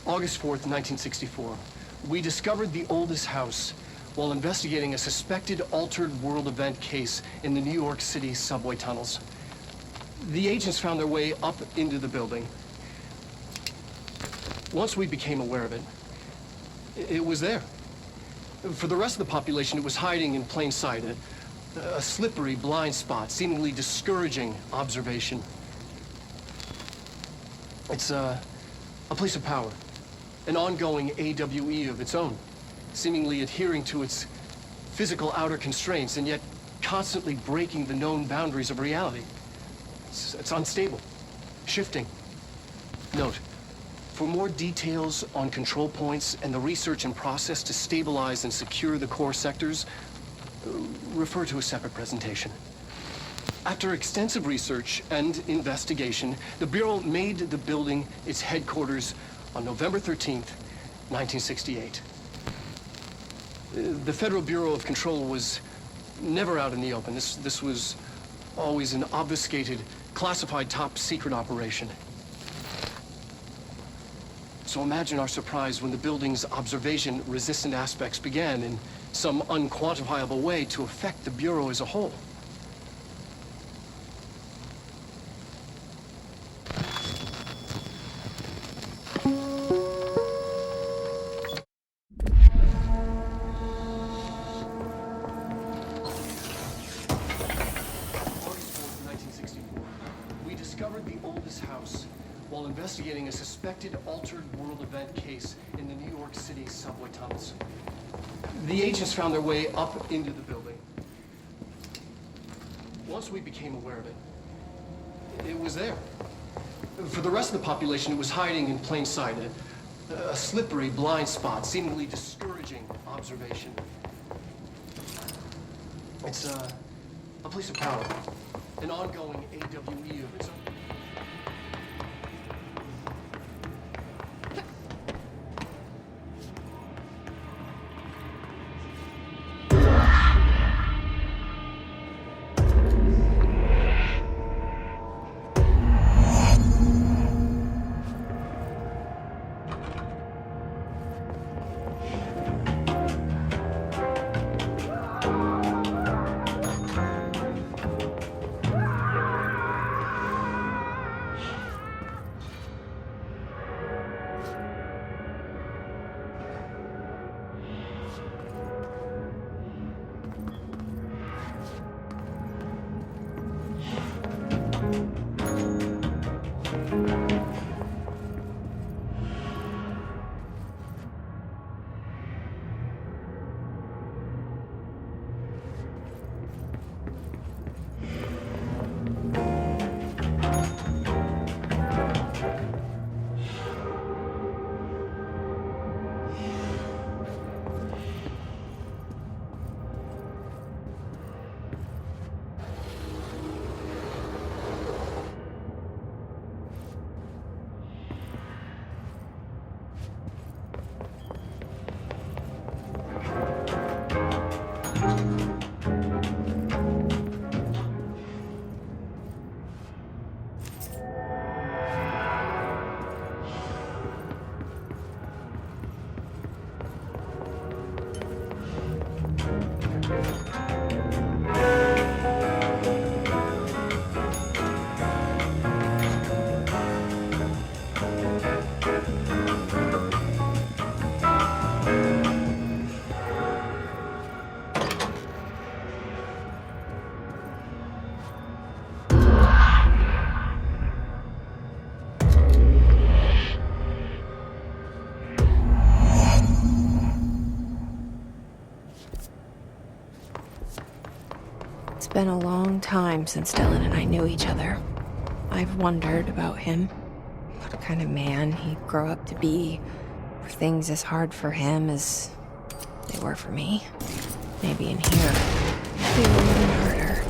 August 4th, 1964. We discovered the oldest house while investigating a suspected altered world event case in the New York City subway tunnels. The agents found their way up into the building. Once we became aware of it, it was there. For the rest of the population, it was hiding in plain sight, a slippery blind spot, seemingly discouraging observation. It's a place of power, an ongoing AWE of its own, seemingly adhering to its physical outer constraints and yet constantly breaking the known boundaries of reality. It's unstable, shifting. Note, for more details on control points and the research and process to stabilize and secure the core sectors, refer to a separate presentation. After extensive research and investigation, the Bureau made the building its headquarters on November 13th, 1968. The Federal Bureau of Control was never out in the open. This was always an obfuscated, classified top secret operation. So imagine our surprise when the building's observation-resistant aspects began in some unquantifiable way to affect the Bureau as a whole. While investigating a suspected altered world event case in the New York City subway tunnels. The agents found their way up into the building. Once we became aware of it, it was there. For the rest of the population, it was hiding in plain sight, a slippery blind spot, seemingly discouraging observation. It's a place of power, an ongoing AWE of its own. It's been a long time since Dylan and I knew each other. I've wondered about him, what kind of man he'd grow up to be. Were things as hard for him as they were for me? Maybe in here, they were even harder.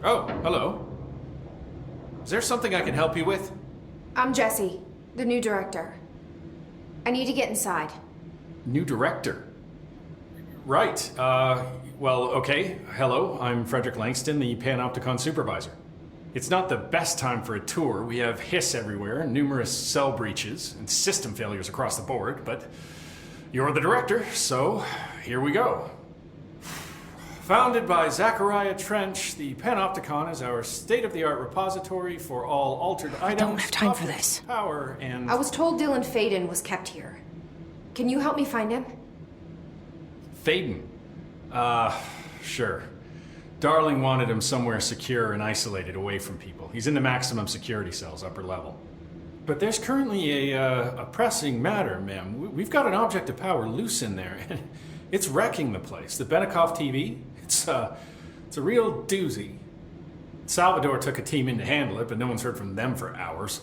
Oh, hello. Is there something I can help you with? I'm Jessie, the new director. I need to get inside. New director? Right. Well, okay. Hello, I'm Frederick Langston, the Panopticon supervisor. It's not the best time for a tour. We have hiss everywhere, numerous cell breaches, and system failures across the board, but you're the director, so here we go. Founded by Zachariah Trench, the Panopticon is our state-of-the-art repository for all altered items. I don't have time for objects, this. Power and... I was told Dylan Faden was kept here. Can you help me find him? Faden? Sure. Darling wanted him somewhere secure and isolated away from people. He's in the maximum security cells, upper level. But there's currently a pressing matter, ma'am. We've got an object of power loose in there, and it's wrecking the place. The Benikoff TV, it's a real doozy. Salvador took a team in to handle it, but no one's heard from them for hours.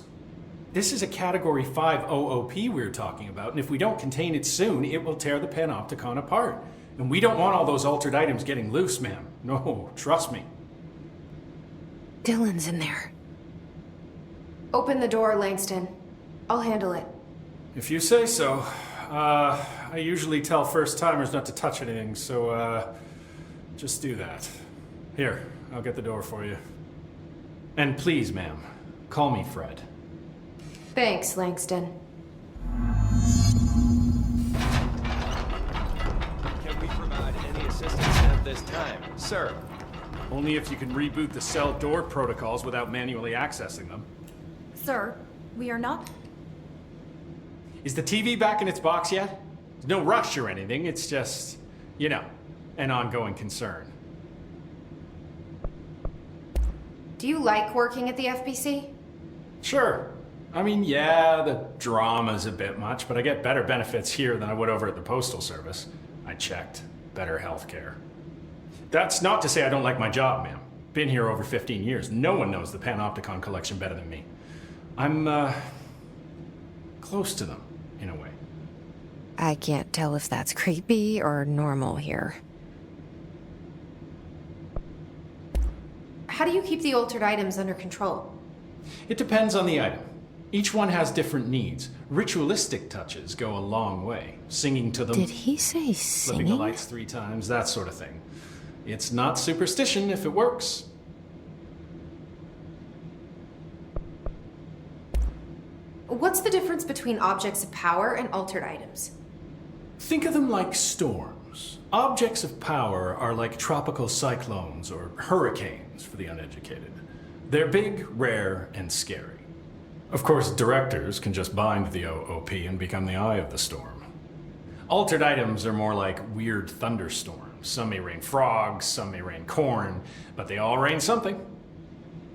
This is a Category 5 OOP we're talking about, and if we don't contain it soon, it will tear the Panopticon apart. And we don't want all those altered items getting loose, ma'am. No, trust me. Dylan's in there. Open the door, Langston. I'll handle it. If you say so. I usually tell first-timers not to touch anything, so, just do that. Here, I'll get the door for you. And please, ma'am, call me Fred. Thanks, Langston. Can we provide any assistance at this time, sir? Only if you can reboot the cell door protocols without manually accessing them. Sir, we are not. Is the TV back in its box yet? There's no rush or anything, it's just, you know, an ongoing concern. Do you like working at the FBC? Sure. I mean, yeah, the drama's a bit much, but I get better benefits here than I would over at the Postal Service. I checked. Better healthcare. That's not to say I don't like my job, ma'am. Been here over 15 years. No one knows the Panopticon collection better than me. I'm, close to them, in a way. I can't tell if that's creepy or normal here. How do you keep the altered items under control? It depends on the item. Each one has different needs. Ritualistic touches go a long way. Singing to them. Did he say Flipping the singing? lights 3 times, that sort of thing. It's not superstition if it works. What's the difference between objects of power and altered items? Think of them like storms. Objects of power are like tropical cyclones or hurricanes for the uneducated. They're big, rare, and scary. Of course, directors can just bind the OOP and become the eye of the storm. Altered items are more like weird thunderstorms. Some may rain frogs, some may rain corn, but they all rain something.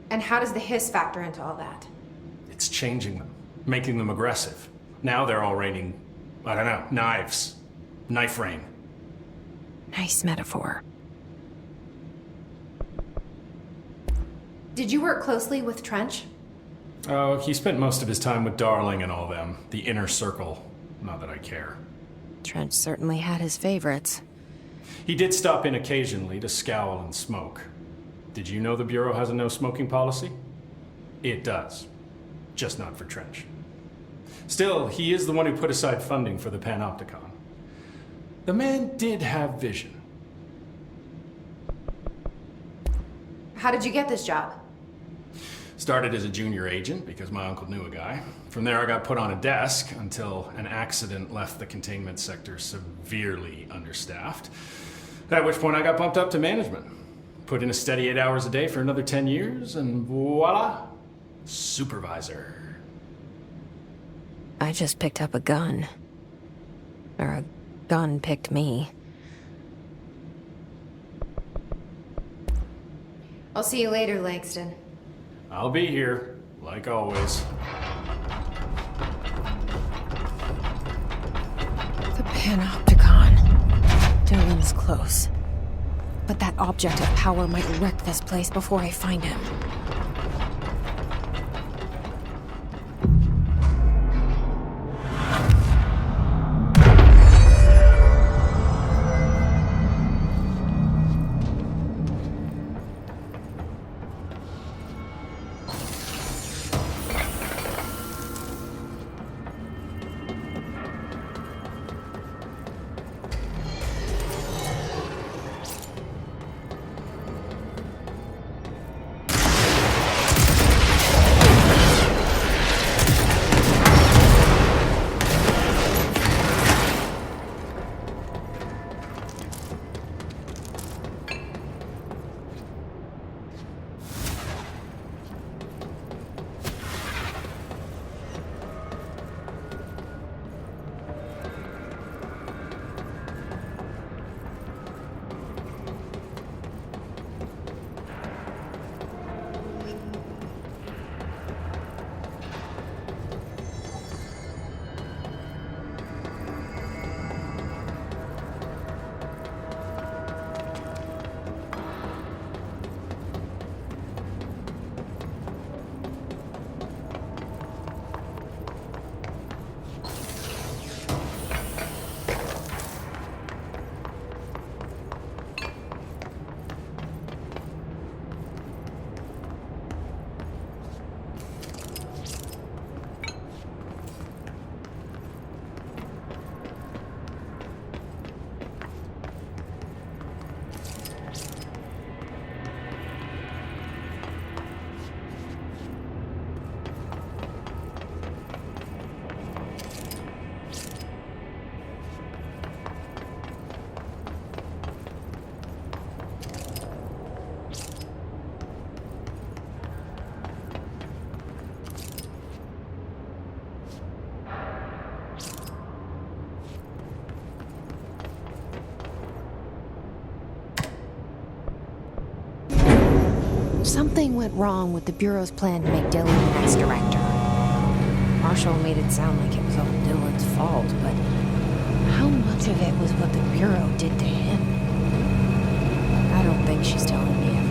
And how does the hiss factor into all that? It's changing them, making them aggressive. Now they're all raining, I don't know, knives. Knife rain. Nice metaphor. Did you work closely with Trench? Oh, he spent most of his time with Darling and all them. The inner circle. Not that I care. Trench certainly had his favorites. He did stop in occasionally to scowl and smoke. Did you know the Bureau has a no-smoking policy? It does. Just not for Trench. Still, he is the one who put aside funding for the Panopticon. The man did have vision. How did you get this job? Started as a junior agent because my uncle knew a guy. From there I got put on a desk until an accident left the containment sector severely understaffed. At which point I got bumped up to management. Put in a steady 8 hours a day for another 10 years and voila, supervisor. I just picked up a gun. Or a gun picked me. I'll see you later, Langston. I'll be here, like always. The Panopticon. Dylan's close. But that object of power might wreck this place before I find him. Something went wrong with the Bureau's plan to make Dylan the next director. Marshall made it sound like it was all Dylan's fault, but how much of it was what the Bureau did to him? I don't think she's telling me everything.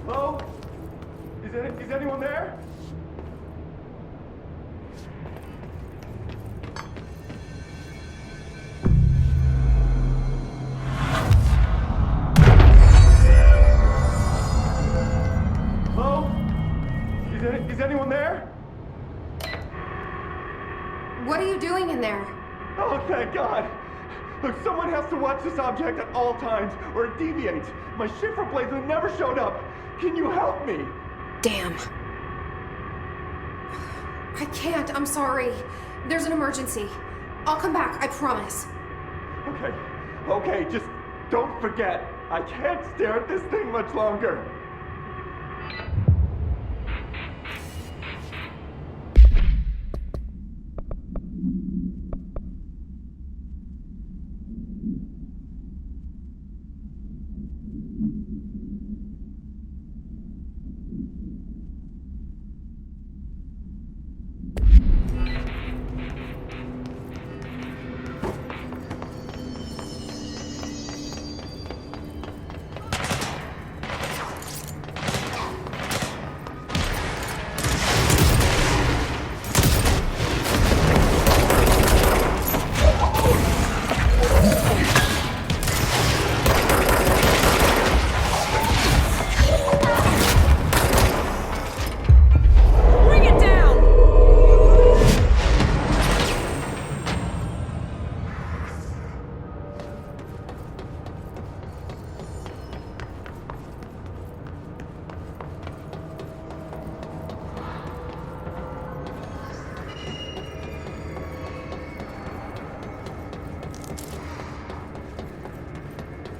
Hello? Is anyone there? Hello? Is anyone there? What are you doing in there? Oh, thank God! Look, someone has to watch this object at all times, or it deviates. My shifter blazer never showed up. Can you help me? Damn. I can't, I'm sorry. There's an emergency. I'll come back, I promise. Okay, just don't forget. I can't stare at this thing much longer.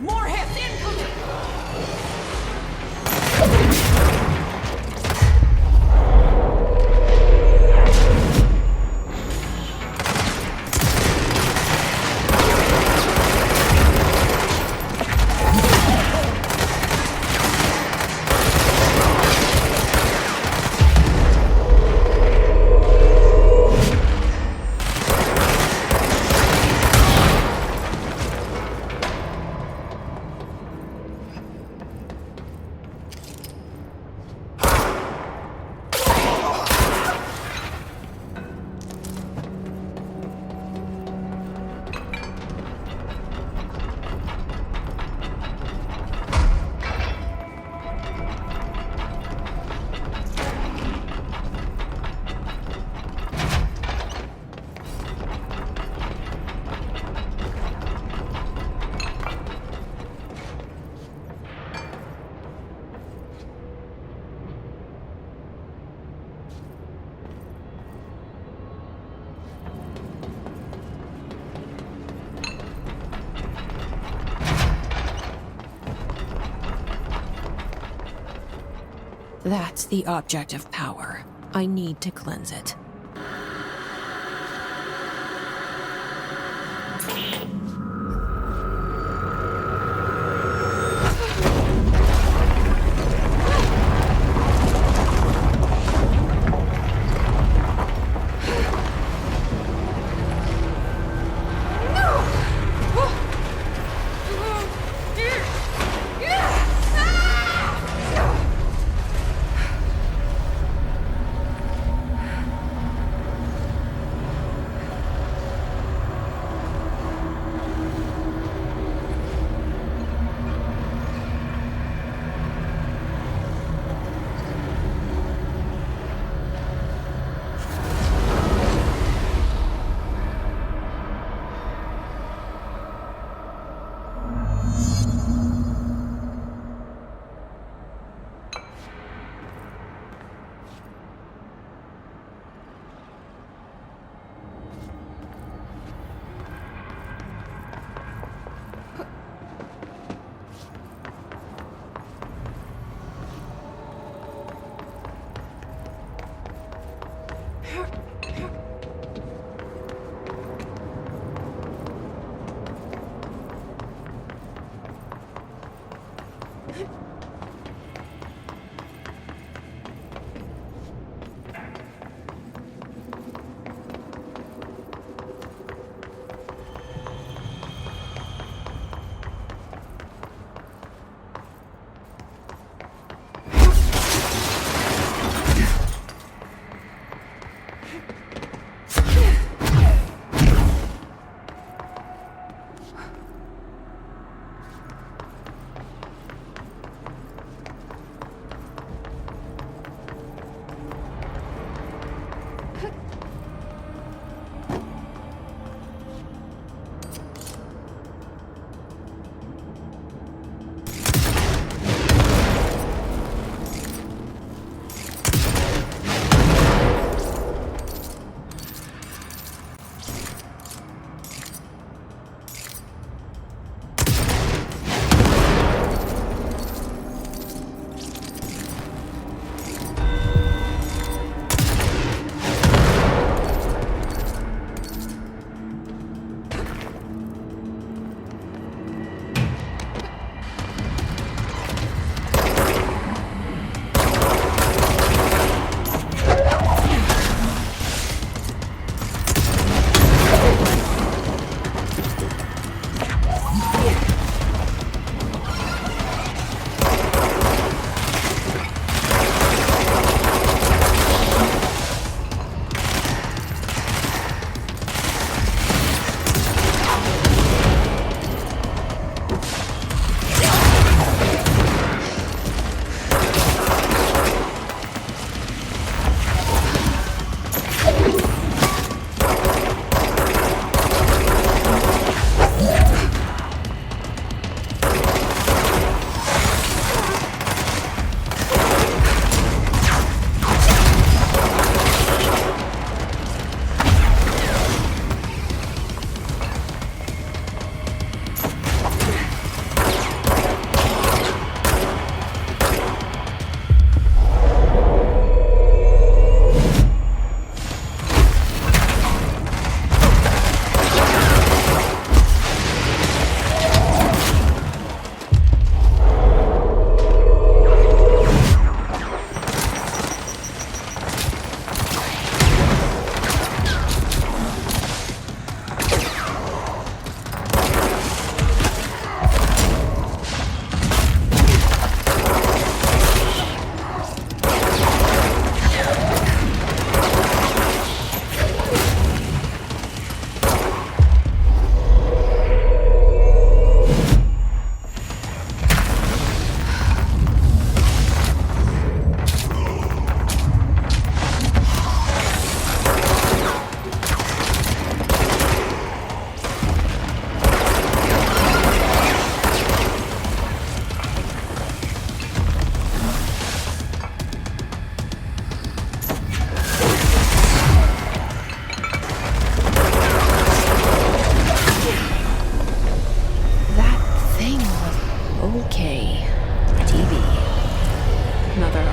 More hits incoming! That's the object of power. I need to cleanse it.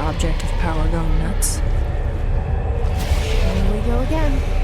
object of power going nuts. Here we go again.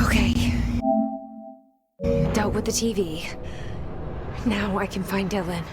Okay. Dealt with the TV. Now I can find Dylan.